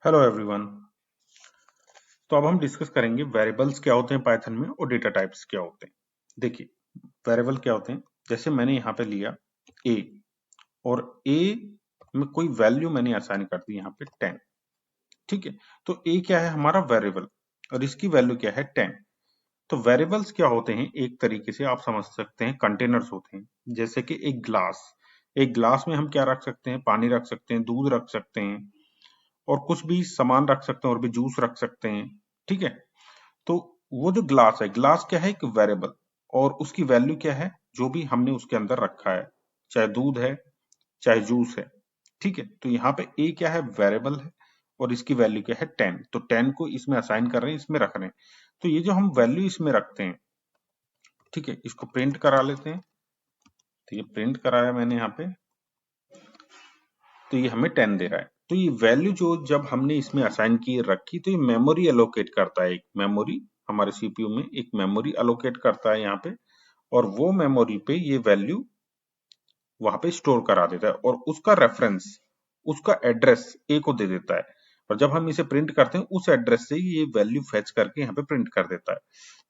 Hello everyone. तो अब हम डिस्कस करेंगे वेरिएबल्स क्या होते हैं पाइथन में और डेटा टाइप्स क्या होते हैं। देखिए, वेरिएबल क्या होते हैं, जैसे मैंने यहाँ पे लिया a और a में कोई वैल्यू मैंने असाइन कर दी यहाँ पे 10। ठीक है, तो a क्या है हमारा वेरिएबल और इसकी वैल्यू क्या है 10। तो वेरिएबल्स क्या होते हैं, एक तरीके से आप समझ सकते हैं कंटेनर्स होते हैं। जैसे कि एक ग्लास में हम क्या रख सकते हैं, पानी रख सकते हैं, दूध रख सकते हैं और कुछ भी सामान रख सकते हैं और भी जूस रख सकते हैं। ठीक है, तो वो जो ग्लास है, ग्लास क्या है, एक वेरिएबल और उसकी वैल्यू क्या है, जो भी हमने उसके अंदर रखा है, चाहे दूध है चाहे जूस है। ठीक है, तो यहाँ पे ए क्या है, वेरिएबल है और इसकी वैल्यू क्या है 10। तो 10 को इसमें असाइन कर रहे हैं, इसमें रख रहे हैं। तो ये जो हम वैल्यू इसमें रखते हैं, ठीक है, इसको प्रिंट करा लेते हैं। तो ये प्रिंट कराया मैंने यहाँ पे, तो ये हमें 10 दे रहा है। तो ये वैल्यू जो जब हमने इसमें असाइन की रखी, तो ये मेमोरी एलोकेट करता है। एक मेमोरी हमारे सीपीयू में एक मेमोरी एलोकेट करता है यहाँ पे, और वो मेमोरी पे ये वैल्यू वहां पे स्टोर करा देता है और उसका रेफरेंस, उसका एड्रेस ए को दे देता है। और जब हम इसे प्रिंट करते हैं उस एड्रेस से ये वैल्यू फेच करके यहाँ पे प्रिंट कर देता है।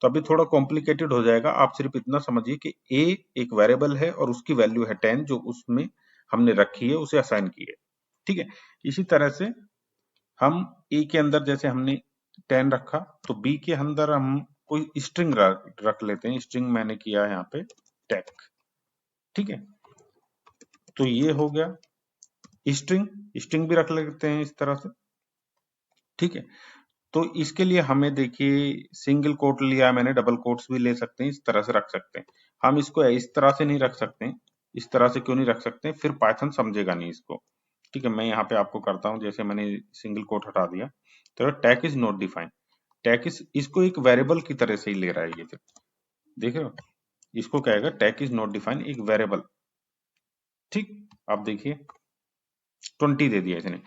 तो अभी थोड़ा कॉम्प्लिकेटेड हो जाएगा, आप सिर्फ इतना समझिए कि ए एक वेरिएबल है और उसकी वैल्यू है 10 जो उसमें हमने रखी है, उसे असाइन की है। ठीक है, इसी तरह से हम ए के अंदर जैसे हमने 10 रखा, तो बी के अंदर हम कोई स्ट्रिंग रख लेते हैं। स्ट्रिंग मैंने किया है यहाँ पे टेक। ठीक है, तो ये हो गया स्ट्रिंग। स्ट्रिंग भी रख लेते हैं इस तरह से। ठीक है, तो इसके लिए हमें देखिए सिंगल कोट लिया है मैंने, डबल कोट्स भी ले सकते हैं, इस तरह से रख सकते हैं। हम इसको इस तरह से नहीं रख सकते हैं। इस तरह से क्यों नहीं रख सकते, फिर पाइथन समझेगा नहीं इसको। ठीक है, मैं यहाँ पे आपको करता हूँ, जैसे मैंने सिंगल कोट हटा दिया, तो tag is not defined. Tag is, इसको एक वेरिएबल की तरह से ही ले रहा है ये। फिर देख रहे हो, इसको कहेगा टैग इज नॉट डिफाइंड, एक वेरिएबल। ठीक, आप देखिए 20 दे दिया इसने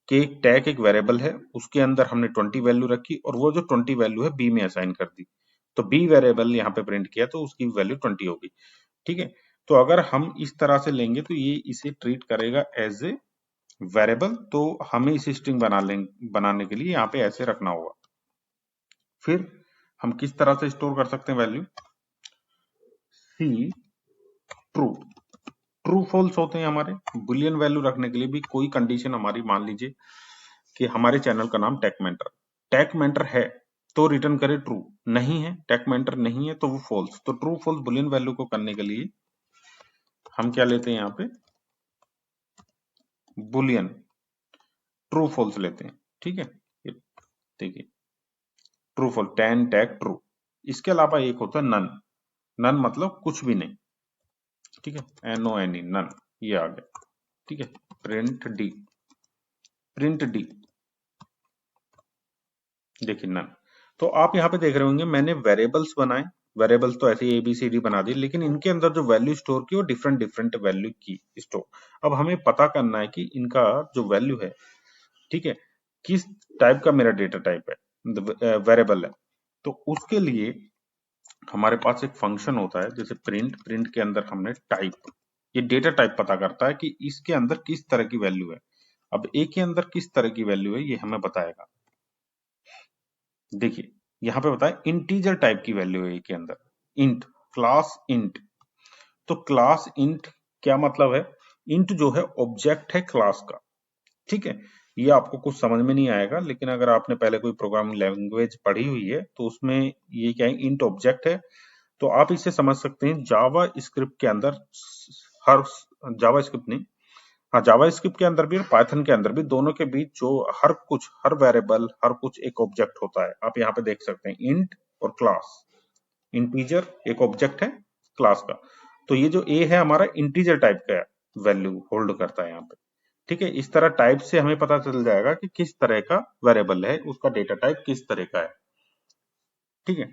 कि एक टैग एक वेरिएबल है, उसके अंदर हमने 20 वैल्यू रखी और वो जो 20 वैल्यू है बी में असाइन कर दी। तो बी वेरिएबल यहाँ पे प्रिंट किया तो उसकी वैल्यू 20 होगी। ठीक है, तो अगर हम इस तरह से लेंगे तो ये इसे ट्रीट करेगा एज ए वेरिएबल। तो हमें इसे स्ट्रिंग बनाने के लिए यहाँ पे ऐसे रखना होगा। फिर हम किस तरह से स्टोर कर सकते हैं value, C true. True false होते हैं हमारे बुलियन वैल्यू रखने के लिए भी। कोई कंडीशन हमारी, मान लीजिए कि हमारे चैनल का नाम टेक मेंटर है, तो रिटर्न करे ट्रू। नहीं है, टेक मेंटर नहीं है, तो वो फॉल्स। तो ट्रू फॉल्स बुलियन वैल्यू को करने के लिए हम क्या लेते हैं, यहाँ पे बुलियन ट्रू फॉल्स लेते हैं। ठीक है, ये देखिए ट्रू फॉल्स 10 टैग ट्रू। इसके अलावा एक होता है नन। नन मतलब कुछ भी नहीं। ठीक है, NONE नन, ये आ गया। ठीक है, प्रिंट डी, प्रिंट डी, देखिए नन। तो आप यहाँ पे देख रहे होंगे मैंने वेरिएबल्स बनाए। वेरिएबल्स तो ऐसे ABCD बना दी, लेकिन इनके अंदर जो वैल्यू स्टोर की वो डिफरेंट डिफरेंट वैल्यू की स्टोर। अब हमें पता करना है कि इनका जो वैल्यू है, ठीक है, किस टाइप का मेरा डेटा टाइप है, वेरिएबल है। तो उसके लिए हमारे पास एक फंक्शन होता है, जैसे प्रिंट। प्रिंट के अंदर हमने टाइप, ये डेटा टाइप पता करता है कि इसके अंदर किस तरह की वैल्यू है। अब ए के अंदर किस तरह की वैल्यू है ये हमें बताएगा। देखिए यहाँ पे बताए इंटीजर टाइप की वैल्यू है के अंदर, इंट, क्लास इंट। तो क्लास इंट क्या मतलब है, इंट जो है ऑब्जेक्ट है क्लास का। ठीक है, ये आपको कुछ समझ में नहीं आएगा, लेकिन अगर आपने पहले कोई प्रोग्रामिंग लैंग्वेज पढ़ी हुई है तो उसमें ये क्या है, इंट ऑब्जेक्ट है। तो आप इसे समझ सकते हैं जावा स्क्रिप्ट के अंदर, हर, जावा स्क्रिप्ट नहीं, हाँ जावा स्क्रिप्ट के अंदर भी और पाइथन के अंदर भी, दोनों के बीच जो हर कुछ, हर वेरिएबल, हर कुछ एक ऑब्जेक्ट होता है। आप यहाँ पे देख सकते हैं इंट और क्लास। इंटीजर एक ऑब्जेक्ट है क्लास का, तो ये जो ए है हमारा इंटीजर टाइप का वैल्यू होल्ड करता है यहाँ पे। ठीक है, इस तरह टाइप से हमें पता चल जाएगा कि किस तरह का वेरिएबल है, उसका डेटा टाइप किस तरह का है। ठीक है,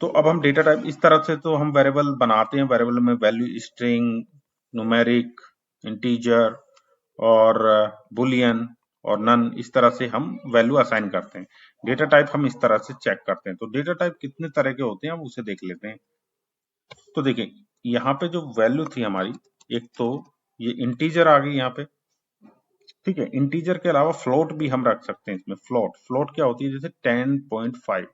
तो अब हम डेटा टाइप इस तरह से तो हम वेरिएबल बनाते हैं। वेरिएबल में वैल्यू स्ट्रिंग, न्यूमेरिक, इंटीजर और बुलियन और नन, इस तरह से हम वैल्यू असाइन करते हैं। डेटा टाइप हम इस तरह से चेक करते हैं। तो डेटा टाइप कितने तरह के होते हैं हम उसे देख लेते हैं। तो देखिए यहाँ पे जो वैल्यू थी हमारी, एक तो ये इंटीजर आ गई यहाँ पे, ठीक है। इंटीजर के अलावा फ्लोट भी हम रख सकते हैं इसमें। फ्लोट क्या होती है, जैसे 10.5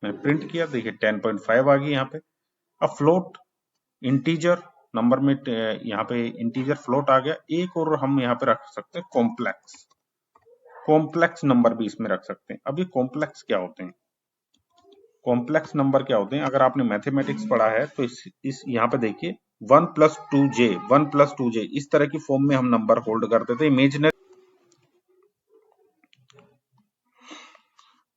मैंने प्रिंट किया, देखिए 10.5 आ गई यहाँ पे। अब फ्लोट इंटीजर नंबर में यहाँ पे इंटीजर फ्लोट आ गया। एक और हम यहाँ पे रख सकते हैं कॉम्प्लेक्स नंबर भी इसमें रख सकते हैं। अब ये कॉम्प्लेक्स क्या होते हैं, कॉम्प्लेक्स नंबर क्या होते हैं, अगर आपने मैथमेटिक्स पढ़ा है तो इस यहाँ पे देखिए 1+2j इस तरह की फॉर्म में हम नंबर होल्ड करते थे इमेजिनरी।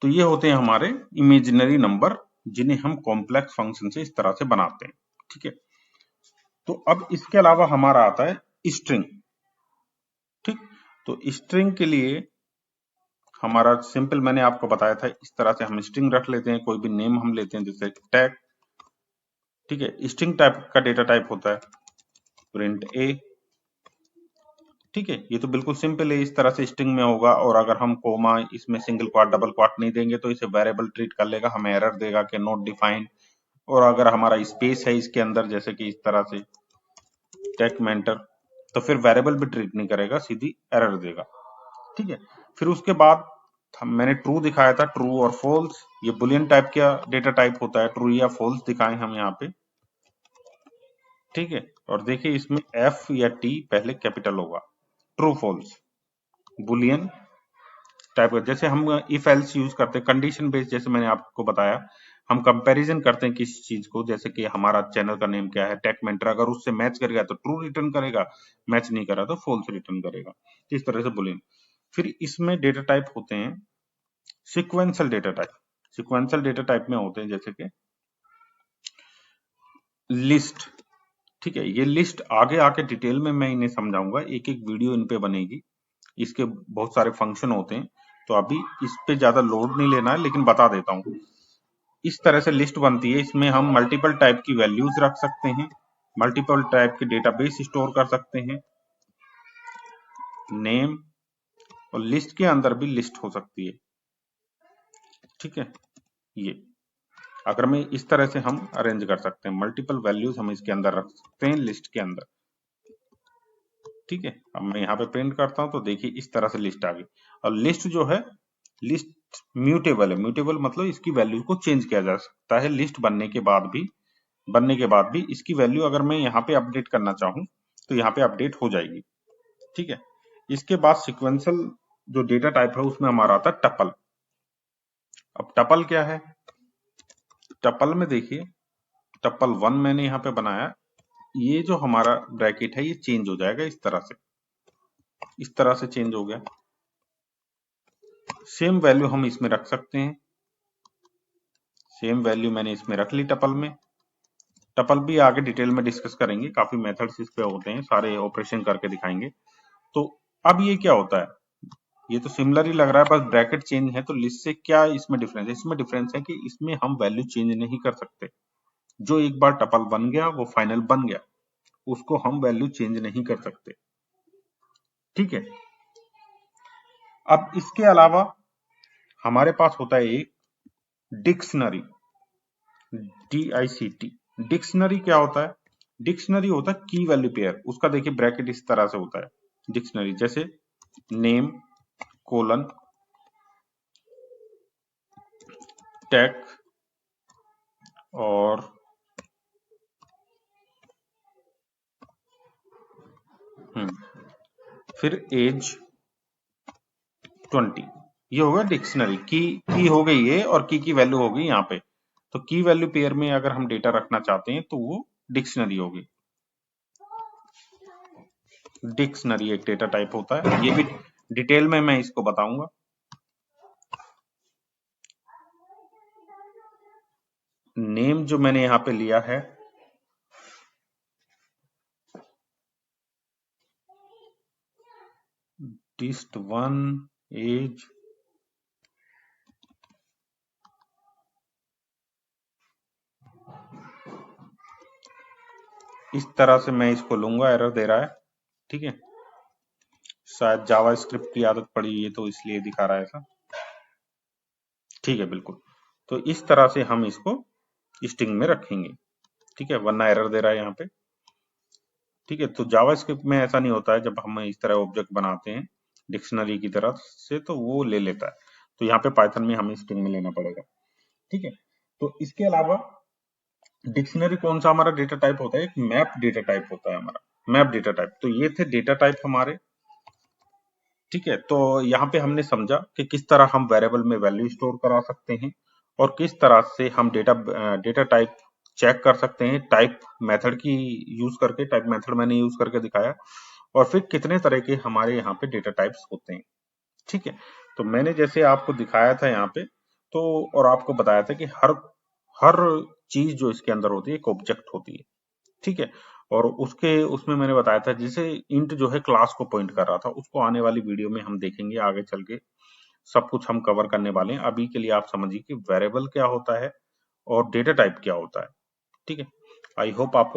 तो ये होते हैं हमारे इमेजिनरी नंबर जिन्हें हम कॉम्प्लेक्स फंक्शन से इस तरह से बनाते हैं। ठीक है। तो अब इसके अलावा हमारा आता है स्ट्रिंग। ठीक, तो स्ट्रिंग के लिए हमारा सिंपल मैंने आपको बताया था, इस तरह से हम स्ट्रिंग रख लेते हैं। कोई भी नेम हम लेते हैं जैसे टैग। ठीक है। स्ट्रिंग टाइप का डेटा टाइप होता है प्रिंट ए। ठीक है, ये तो बिल्कुल सिंपल है, इस तरह से स्ट्रिंग में होगा। और अगर हम कोमा इसमें सिंगल क्वाट डबल क्वाट नहीं देंगे तो इसे वेरिएबल ट्रीट कर लेगा, हमें एरर देगा कि नॉट डिफाइंड। और अगर हमारा स्पेस है इसके अंदर, जैसे कि इस तरह से टेक मेंटर, तो फिर वेरिएबल भी ट्रीट नहीं करेगा, सीधी एरर देगा। ठीक है। फिर उसके बाद मैंने ट्रू दिखाया था, ट्रू और फॉल्स। ये बुलियन टाइप का डेटा टाइप होता है, ट्रू या फॉल्स दिखाए हम यहाँ पे। ठीक है। और देखिए इसमें एफ या टी पहले कैपिटल होगा, ट्रू फॉल्स बुलियन टाइप का। जैसे हम इफ एल्स यूज करते हैं कंडीशन बेस्ड, जैसे मैंने आपको बताया, हम कंपैरिजन करते हैं किसी चीज को, जैसे कि हमारा चैनल का नेम क्या है, टेक मेंटर, अगर उससे मैच करेगा तो ट्रू रिटर्न करेगा, मैच नहीं करा तो फॉल्स रिटर्न करेगा। इस तरह से बुलियन। फिर इसमें डेटा टाइप होते हैं sequential data type. Sequential data type में होते हैं जैसे कि लिस्ट। ठीक है, ये लिस्ट आगे आके डिटेल में मैं इन्हें समझाऊंगा, एक एक वीडियो इन पे बनेगी। इसके बहुत सारे फंक्शन होते हैं, तो अभी इस पे ज्यादा लोड नहीं लेना है, लेकिन बता देता हूँ। इस तरह से लिस्ट बनती है, इसमें हम मल्टीपल टाइप की वैल्यूज रख सकते हैं, मल्टीपल टाइप के डेटाबेस स्टोर कर सकते हैं, नेम, और लिस्ट के अंदर भी लिस्ट हो सकती है। ठीक है, ये अगर मैं इस तरह से हम अरेंज कर सकते हैं, मल्टीपल वैल्यूज हम इसके अंदर रख सकते हैं लिस्ट के अंदर। ठीक है, अब मैं यहाँ पे प्रिंट करता हूं तो देखिए इस तरह से लिस्ट आ गई। और लिस्ट जो है, लिस्ट म्यूटेबल है। म्यूटेबल मतलब इसकी वैल्यू को चेंज किया जा सकता है लिस्ट बनने के बाद भी इसकी वैल्यू अगर मैं यहाँ पे अपडेट करना चाहूँ तो यहाँ पे अपडेट हो जाएगी। ठीक है। इसके बाद सिक्वेंशियल जो डेटा टाइप है उसमें हमारा आता है टपल। अब टपल क्या है, टपल में देखिए टपल 1 मैंने यहाँ पे बनाया, ये जो हमारा ब्रैकेट है ये चेंज हो जाएगा इस तरह से, इस तरह से चेंज हो गया। सेम वैल्यू हम इसमें रख सकते हैं, सेम वैल्यू मैंने इसमें रख ली टपल में। टपल भी आगे डिटेल में डिस्कस करेंगे, काफी मेथड्स इस पे होते हैं, सारे ऑपरेशन करके दिखाएंगे। तो अब ये क्या होता है, ये तो सिमिलर ही लग रहा है, बस ब्रैकेट चेंज है। तो लिस्ट से क्या इसमें डिफरेंस है, इसमें डिफरेंस है कि इसमें हम वैल्यू चेंज नहीं कर सकते। जो एक बार टपल बन गया वो फाइनल बन गया, उसको हम वैल्यू चेंज नहीं कर सकते। ठीक है। अब इसके अलावा हमारे पास होता है एक डिक्शनरी, DICT। डिक्शनरी क्या होता है, डिक्शनरी होता है की वैल्यू पेयर। उसका देखिए ब्रैकेट इस तरह से होता है डिक्शनरी, जैसे नेम कोलन टैग और फिर एज 20, ये होगा डिक्शनरी। की हो गई ये, और की वैल्यू हो गई यहाँ पे। तो की वैल्यू पेयर में अगर हम डेटा रखना चाहते हैं तो वो डिक्शनरी होगी। डिक्शनरी एक डेटा टाइप होता है, ये भी डिटेल में मैं इसको बताऊंगा। नेम जो मैंने यहाँ पे लिया है, डिस्ट 1 एज, इस तरह से मैं इसको लूंगा, एरर दे रहा है। ठीक है, शायद जावा स्क्रिप्ट की आदत पड़ी है तो इसलिए दिखा रहा है ऐसा। ठीक है, बिल्कुल। तो इस तरह से हम इसको स्ट्रिंग में रखेंगे। ठीक है, वरना एरर दे रहा है यहाँ पे। ठीक है, तो जावास्क्रिप्ट में ऐसा नहीं होता है। जब हम इस तरह ऑब्जेक्ट बनाते हैं डिक्शनरी की तरह से तो वो ले लेता है, तो यहाँ पे पाइथन में हमें स्ट्रिंग में लेना पड़ेगा। ठीक है, तो इसके अलावा डिक्शनरी कौन सा हमारा डेटा टाइप होता है, एक मैप डेटा टाइप होता है हमारा, मैप डेटा टाइप। तो ये थे डेटा टाइप हमारे। ठीक है, तो यहाँ पे हमने समझा कि किस तरह हम वेरिएबल में वैल्यू स्टोर करा सकते हैं और किस तरह से हम डेटा टाइप चेक कर सकते हैं टाइप मेथड की यूज करके। टाइप मेथड मैंने यूज करके दिखाया, और फिर कितने तरह के हमारे यहाँ पे डेटा टाइप्स होते हैं। ठीक है, तो मैंने जैसे आपको दिखाया था यहाँ पे, तो और आपको बताया था कि हर हर चीज जो इसके अंदर होती है एक ऑब्जेक्ट होती है। ठीक है, और उसमें मैंने बताया था जैसे इंट जो है क्लास को पॉइंट कर रहा था, उसको आने वाली वीडियो में हम देखेंगे आगे चल के, सब कुछ हम कवर करने वाले हैं। अभी के लिए आप समझिए कि वेरिएबल क्या होता है और डेटा टाइप क्या होता है। ठीक है, आई होप आपको